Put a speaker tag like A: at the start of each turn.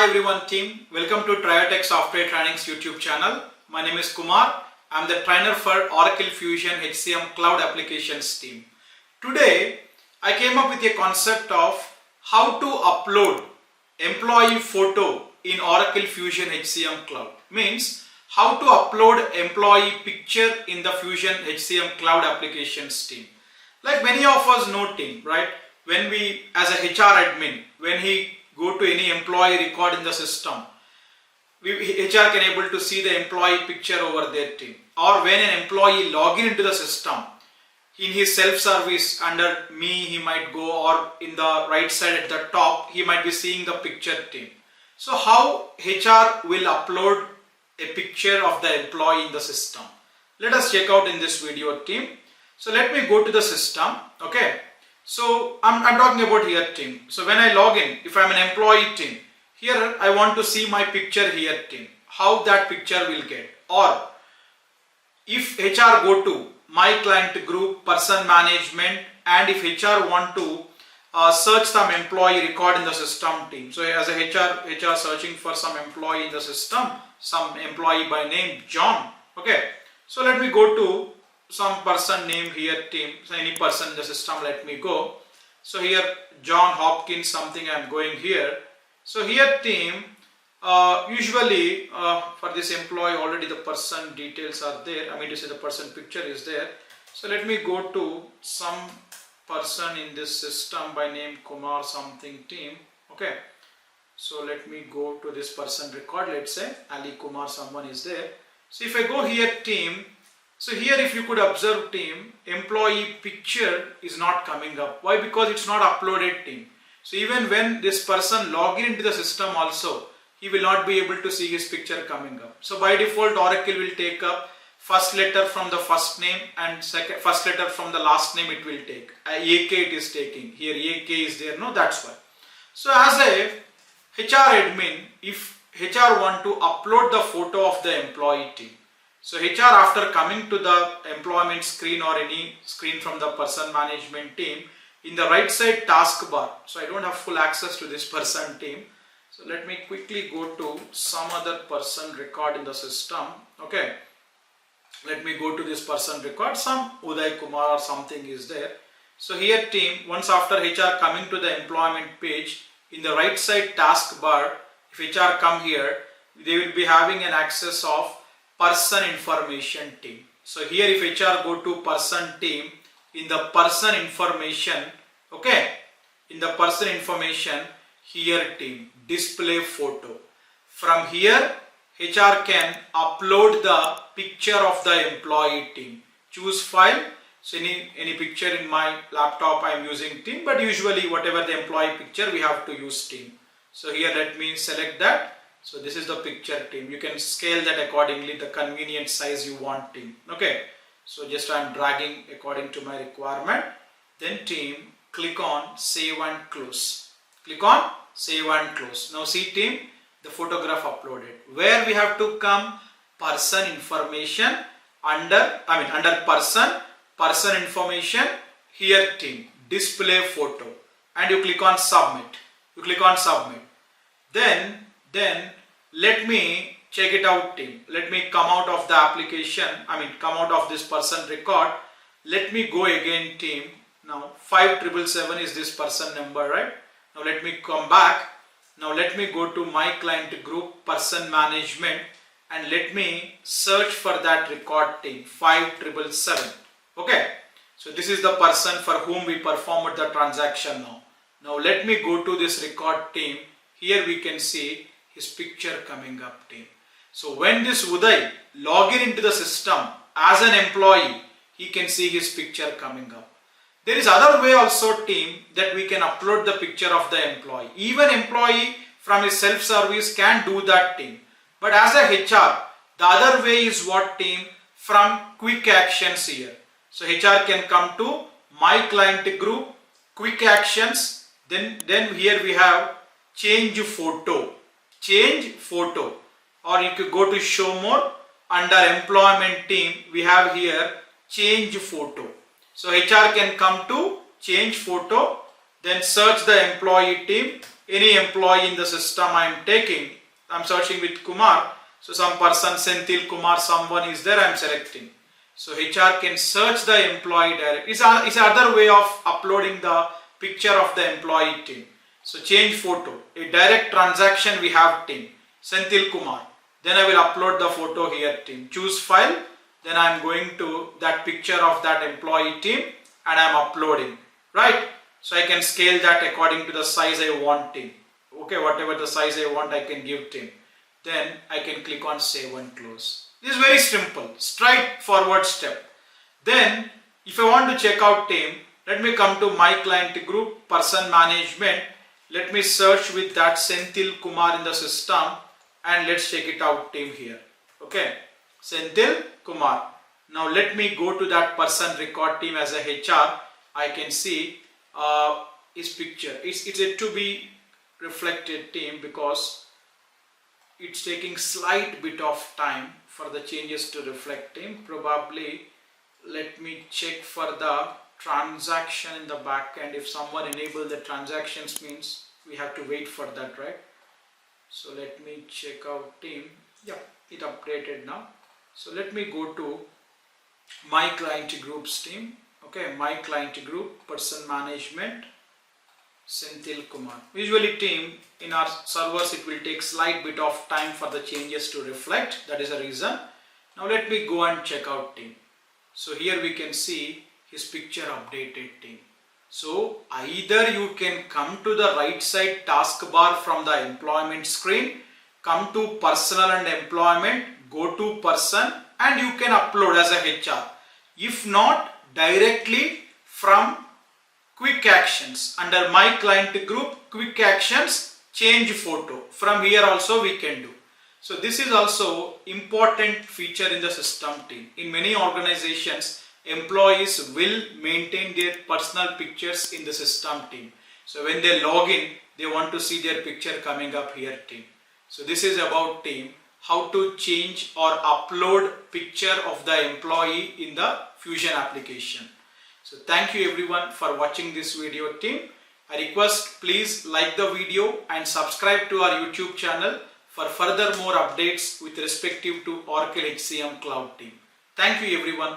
A: everyone team, welcome to Triotech Software Training's YouTube channel. My name is Kumar. I am the trainer for Oracle Fusion HCM Cloud Applications team. Today I came up with a concept of how to upload employee photo in Oracle Fusion HCM Cloud. Means how to upload employee picture in the Fusion HCM Cloud Applications team. Like many of us know team, right? When we as a HR admin, when he go to any employee record in the system, HR can able to see the employee picture over their team. Or when an employee log in into the system, in his self-service under me he might go, or in the right side at the top he might be seeing the picture team. So how HR will upload a picture of the employee in the system? Let us check out in this video team. So let me go to the system. Okay. So I'm talking about here team. So when I log in, if I'm an employee team, here I want to see my picture here team. How that picture will get. Or if HR go to my client group, person management, and if HR want to search some employee record in the system team. So as a HR searching for some employee in the system, some employee by name John. Okay. So let me go to some person name here team. So any person in the system, let me go. So here John Hopkins something I am going here. So here team, usually for this employee already the person details are there. I mean to say the person picture is there. So let me go to some person in this system by name Kumar something team. Okay. So let me go to this person record. Let's say Ali Kumar someone is there. So if I go here team, so here if you could observe team, employee picture is not coming up. Why? Because it's not uploaded team. So even when this person log in into the system also, he will not be able to see his picture coming up. So by default Oracle will take up first letter from the first name and first letter from the last name it will take. AK it is taking. Here AK is there. No, that's why. So as a HR admin, if HR want to upload the photo of the employee team, so HR after coming to the employment screen or any screen from the person management team, in the right side taskbar, so I don't have full access to this person team. So let me quickly go to some other person record in the system. Okay. Let me go to this person record, some Uday Kumar or something is there. So here team, once after HR coming to the employment page, in the right side taskbar, if HR come here, they will be having an access of person information team. So here if HR go to person team, in the person information, okay, in the person information, here team, display photo. From here HR can upload the picture of the employee team. Choose file. So any picture in my laptop I am using team, but usually whatever the employee picture we have to use team. So here let me select that. So this is the picture team. You can scale that accordingly, the convenient size you want team. Okay. So just I am dragging according to my requirement. Then team, click on save and close. Click on save and close. Now see team, the photograph uploaded. Where we have to come, person information, under person information, here team, display photo, and you click on submit. You click on submit. Then let me check it out team. Let me come out of the application, come out of this person record. Let me go again team. Now 5777 is this person number, right? Now let me come back. Now let me go to my client group, person management, and let me search for that record team 5777. Okay. So this is the person for whom we performed the transaction now. Now let me go to this record team. Here we can see his picture coming up team. So when this Uday log in into the system as an employee, he can see his picture coming up. There is other way also team that we can upload the picture of the employee. Even employee from his self-service can do that team. But as a HR, the other way is what team? From quick actions here. So HR can come to my client group, quick actions. Then here we have change photo. Change photo. Or you could go to show more. Under employment team, we have here change photo. So HR can come to change photo Then search the employee team. Any employee in the system I am taking. I am searching with Kumar. So some person, Senthil Kumar, someone is there, I am selecting. So HR can search the employee directly. It's another way of uploading the picture of the employee team. So change photo. A direct transaction we have team. Senthil Kumar. Then I will upload the photo here team. Choose file. Then I am going to that picture of that employee team and I am uploading. Right? So I can scale that according to the size I want team. Okay, whatever the size I want I can give team. Then I can click on save and close. This is very simple, straightforward step. Then if I want to check out team, let me come to my client group, person management. Let me search with that Senthil Kumar in the system and let's check it out team here. Okay, Senthil Kumar. Now let me go to that person record team as a HR. I can see his picture. It's yet to be reflected team because it's taking slight bit of time for the changes to reflect team. Probably let me check for the transaction in the back end. If someone enable the transactions means we have to wait for that, right? So let me check out team. Yeah, it updated now. So let me go to my client groups team. Okay, my client group, person management, Senthil Kumar. Usually team in our servers it will take slight bit of time for the changes to reflect. That is the reason. Now let me go and check out team. So here we can see his picture updated team. So either you can come to the right side taskbar from the employment screen, come to personal and employment, go to person and you can upload as a HR. If not, directly from quick actions under my client group, quick actions, change photo. From here also we can do. So this is also important feature in the system team. In many organizations, employees will maintain their personal pictures in the system team. So when they log in, they want to see their picture coming up here team. So this is about team, how to change or upload picture of the employee in the Fusion application. So thank you everyone for watching this video team. I request please like the video and subscribe to our YouTube channel for further more updates with respective to Oracle HCM Cloud team. Thank you everyone.